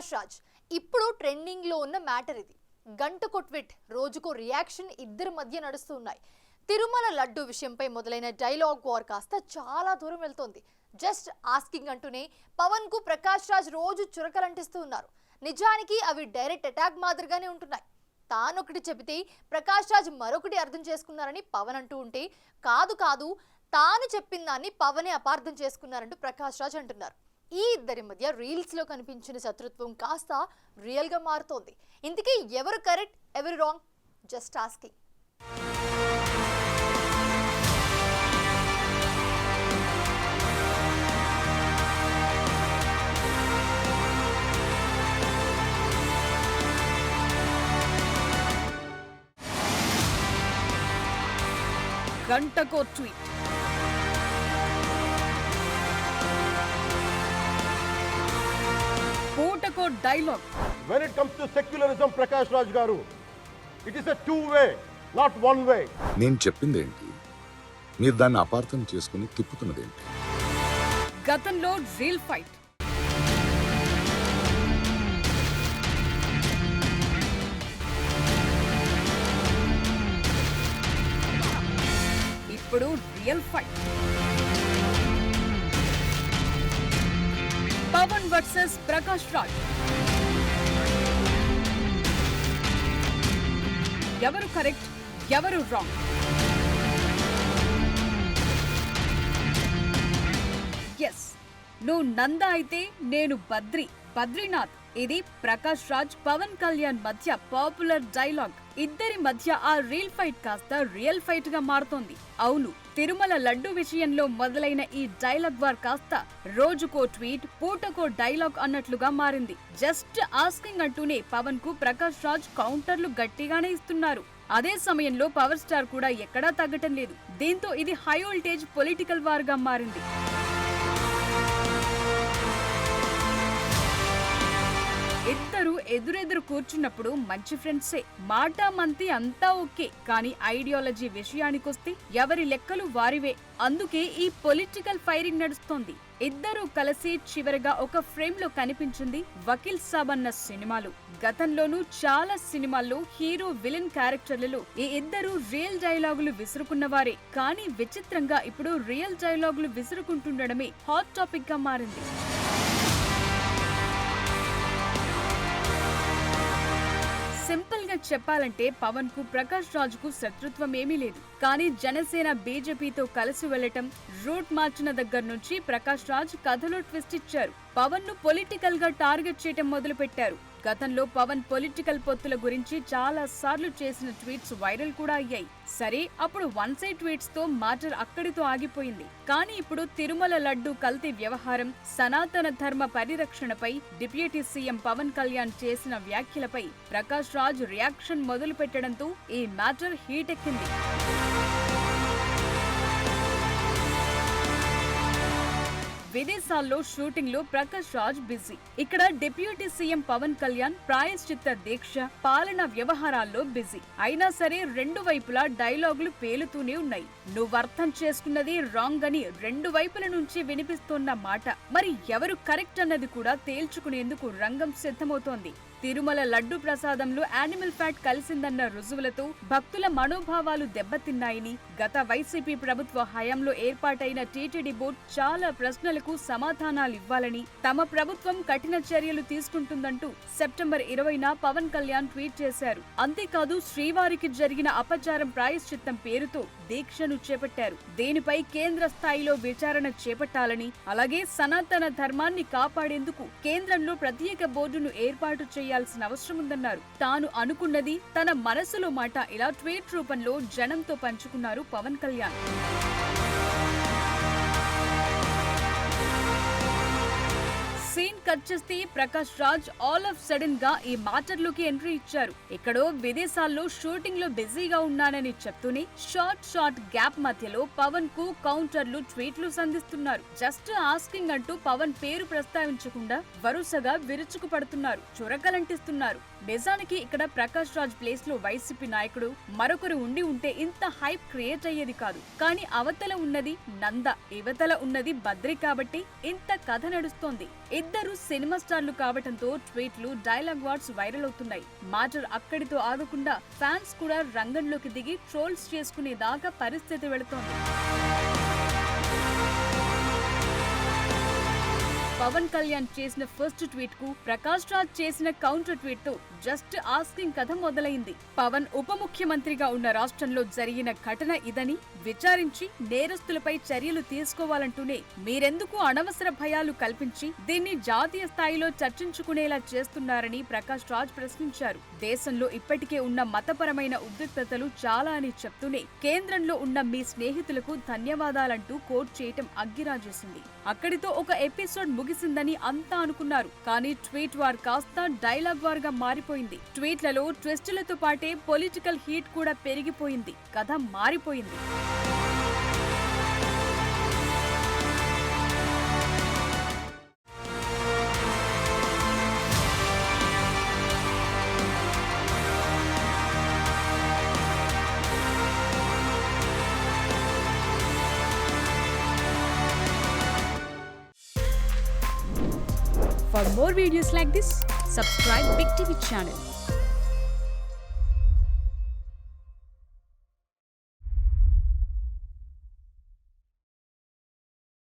ప్రకాష్ రాజ్ ఇప్పుడు ట్రెండింగ్ లో ఉన్న మ్యాటర్ ఇది. గంటకో ట్వీట్, రోజుకో రియాక్షన్ ఇద్దరి మధ్య నడుస్తూ ఉన్నాయి. తిరుమల లడ్డు విషయంపై మొదలైన డైలాగ్ వార్ కాస్త చాలా దూరం వెళ్తోంది. జస్ట్ ఆస్కింగ్ అంటూనే పవన్ కు ప్రకాష్ రాజ్ రోజు చురకలంటిస్తూ ఉన్నారు. నిజానికి అవి డైరెక్ట్ అటాక్ మాదిరిగానే ఉంటున్నాయి. తానొకటి చెబితే ప్రకాష్ రాజ్ మరొకటి అర్థం చేసుకున్నారని పవన్ అంటూ ఉంటే, కాదు కాదు తాను చెప్పిన దాన్ని పవనే అపార్థం చేసుకున్నారంటూ ప్రకాష్ రాజ్ అంటున్నారు. ఈ ఇద్దరి మధ్య రీల్స్ లో కనిపించిన శత్రుత్వం కాస్త రియల్ గా మారుతోంది. ఇంతకీ ఎవరు కరెక్ట్, ఎవరు రాంగ్? Just asking. గంటకో ట్వీట్, పూటకో dialogue. When it comes to secularism, Prakash Raj garu, it is a two-way, not one way. నేను చెప్పిందేంటి, మీరు దాన్ని అపార్థం చేసుకుని తిప్పుతున్నదేంటి? గతంలో రీల్ ఫైట్, ఇప్పుడు real fight. Pawan versus Prakash Raj. ఎవరు కరెక్ట్, ఎవరు రాంగ్? ఎస్, నువ్వు నంద అయితే నేను బద్రీనాథ్. ఇది ప్రకాష్ రాజ్ పవన్ కళ్యాణ్ మధ్య పాపులర్ డైలాగ్. ఇద్దరి మధ్య ఆ రీల్ ఫైట్ కాస్త రియల్ ఫైట్ గా మారుతోంది. అవును, తిరుమల లడ్డు విషయంలో మొదలైన ఈ డైలాగ్ వార్ కాస్త రోజుకో ట్వీట్, పూటకో డైలాగ్ అన్నట్లుగా మారింది. జస్ట్ ఆస్కింగ్ అంటూనే పవన్ కు ప్రకాష్ రాజ్ కౌంటర్లు గట్టిగానే ఇస్తున్నారు. అదే సమయంలో పవర్ స్టార్ కూడా ఎక్కడా తగ్గటం లేదు. దీంతో ఇది హై వోల్టేజ్ పొలిటికల్ వార్ గా మారింది. ఇద్దరు ఎదురెదురు కూర్చున్నప్పుడు మంచి ఫ్రెండ్సే, మాట మంతి అంతా ఓకే. కానీ ఐడియాలజీ విషయానికొస్తే ఎవరి లెక్కలు వారివే. అందుకే ఈ పొలిటికల్ ఫైరింగ్ నడుస్తోంది. ఇద్దరూ కలిసి చివరగా ఒక ఫ్రేమ్ లో కనిపించింది వకీల్ సాబ్ అన్న సినిమాలో. గతంలోనూ చాలా సినిమాల్లో హీరో విలన్ క్యారెక్టర్లలో ఈ ఇద్దరు రియల్ డైలాగులు విసురుకున్నవారే. కానీ విచిత్రంగా ఇప్పుడు రియల్ డైలాగులు విసురుకుంటుండడమే హాట్ టాపిక్ గా మారింది. సింపుల్ గా చెప్పాలంటే పవన్ కు ప్రకాష్ రాజ్ కు శత్రుత్వం ఏమీ లేదు. కానీ జనసేన బీజేపీతో కలిసి వెళ్లటం, రూట్ మార్చిన దగ్గర నుంచి ప్రకాష్ రాజ్ కథలో ట్విస్ట్ ఇచ్చారు. పవన్ ను పొలిటికల్ గా టార్గెట్ చేయటం మొదలు పెట్టారు. గతంలో పవన్ పొలిటికల్ పొత్తుల గురించి చాలా సార్లు చేసిన ట్వీట్స్ వైరల్ కూడా అయ్యాయి. సరే, అప్పుడు వన్ సైడ్ ట్వీట్స్ తో మ్యాటర్ అక్కడితో ఆగిపోయింది. కానీ ఇప్పుడు తిరుమల లడ్డు కల్తీ వ్యవహారం, సనాతన ధర్మ పరిరక్షణపై డిప్యూటీ సీఎం పవన్ కళ్యాణ్ చేసిన వ్యాఖ్యలపై ప్రకాష్ రాజ్ రియాక్షన్ మొదలు పెట్టడంతో ఈ మ్యాటర్ హీట్ ఎక్కింది. విదేశాల్లో షూటింగ్ లో ప్రకాష్ రాజ్ బిజీ. ఇక్కడ డిప్యూటీ సీఎం పవన్ కళ్యాణ్ ప్రాయశ్చిత్త దీక్ష, పాలన వ్యవహారాల్లో బిజీ. అయినా సరే రెండు వైపులా డైలాగులు పేలుతూనే ఉన్నాయి. నువ్వర్థం చేసుకున్నది రాంగ్ అని రెండు వైపుల నుంచి వినిపిస్తోన్న మాట. మరి ఎవరు కరెక్ట్ అన్నది కూడా తేల్చుకునేందుకు రంగం సిద్ధమవుతోంది. తిరుమల లడ్డు ప్రసాదంలో యానిమల్ ఫ్యాట్ కలిసిందన్న రుజువులతో భక్తుల మనోభావాలు దెబ్బతిన్నాయని, గత వైసీపీ ప్రభుత్వ హయాంలో ఏర్పాటైన టీటీడీ బోర్డు చాలా ప్రశ్నలకు సమాధానాలు ఇవ్వాలని, తమ ప్రభుత్వం కఠిన చర్యలు తీసుకుంటుందంటూ సెప్టెంబర్ 20న పవన్ కళ్యాణ్ ట్వీట్ చేశారు. అంతేకాదు, శ్రీవారికి జరిగిన అపచారం ప్రాయశ్చిత్తం పేరుతో దీక్షను చేపట్టారు. దీనిపై కేంద్ర స్థాయిలో విచారణ చేపట్టాలని, అలాగే సనాతన ధర్మాన్ని కాపాడేందుకు కేంద్రంలో ప్రత్యేక బోర్డును ఏర్పాటు చేయాల్సిన అవసరం ఉందన్నారు. తాను అనుకున్నది, తన మనసులో మాట ఇలా ట్వీట్ రూపంలో జనంతో పంచుకున్నారు పవన్ కళ్యాణ్. సీన్ కట్ చేస్తే Prakash Raj all of sudden గా ఈ మ్యాటర్ లోకి ఎంట్రీ ఇచ్చారు. ఎక్కడో విదేశాల్లో షూటింగ్ లో బిజీగా ఉన్నానని చెప్తూనే షార్ట్ గ్యాప్ మధ్యలో పవన్ కు కౌంటర్లు, ట్వీట్లు సంధిస్తున్నారు. జస్ట్ ఆస్కింగ్ అంటూ పవన్ పేరు ప్రస్తావించకుండా వరుసగా విరుచుకు పడుతున్నారు, చురకలంటిస్తున్నారు. నిజానికి ఇక్కడ ప్రకాష్ రాజ్ ప్లేస్ లో వైసీపీ నాయకుడు మరొకరు ఉంటే ఇంత హైప్ క్రియేట్ అయ్యేది కాదు. కానీ అవతల ఉన్నది నంద, ఇవతల ఉన్నది బద్రి కాబట్టి ఇంత కథ నడుస్తోంది. ఇద్దరు సినిమా స్టార్లు కావటంతో ట్వీట్లు, డైలాగ్ వార్డ్స్ వైరల్ అవుతున్నాయి. మ్యాటర్ అక్కడితో ఆగకుండా ఫ్యాన్స్ కూడా రంగంలోకి దిగి ట్రోల్స్ చేసుకునేదాకా పరిస్థితి వెళుతోంది. పవన్ కళ్యాణ్ చేసిన ఫస్ట్ ట్వీట్ కు ప్రకాష్ రాజ్ చేసిన కౌంటర్ ట్వీట్ తో జస్ట్ ఆస్కింగ్ కథ మొదలైంది. పవన్ ఉప ముఖ్యమంత్రిగా ఉన్న రాష్ట్రంలో జరిగిన ఘటన ఇదని విచారించి నేరస్తులపై చర్యలు తీసుకోవాలంటూనే మీరెందుకు అనవసర భయాలు కల్పించి దీన్ని జాతీయ స్థాయిలో చర్చించుకునేలా చేస్తున్నారని ప్రకాష్ రాజ్ ప్రశ్నించారు. దేశంలో ఇప్పటికే ఉన్న మతపరమైన ఉద్రిక్తతలు చాలా అని చెప్తూనే కేంద్రంలో ఉన్న మీ స్నేహితులకు ధన్యవాదాలంటూ కోట్ చేయటం అగ్గిరాజేసింది. అక్కడితో ఒక ఎపిసోడ్ ముగిసిందని అంతా అనుకున్నారు. కానీ ట్వీట్ వార్ కాస్త డైలాగ్ వార్ గా మారిపోయింది. ట్వీట్లలో ట్విస్టులతో పాటే పొలిటికల్ హీట్ కూడా పెరిగిపోయింది. కథ మారిపోయింది. For more videos like this, subscribe Big TV channel.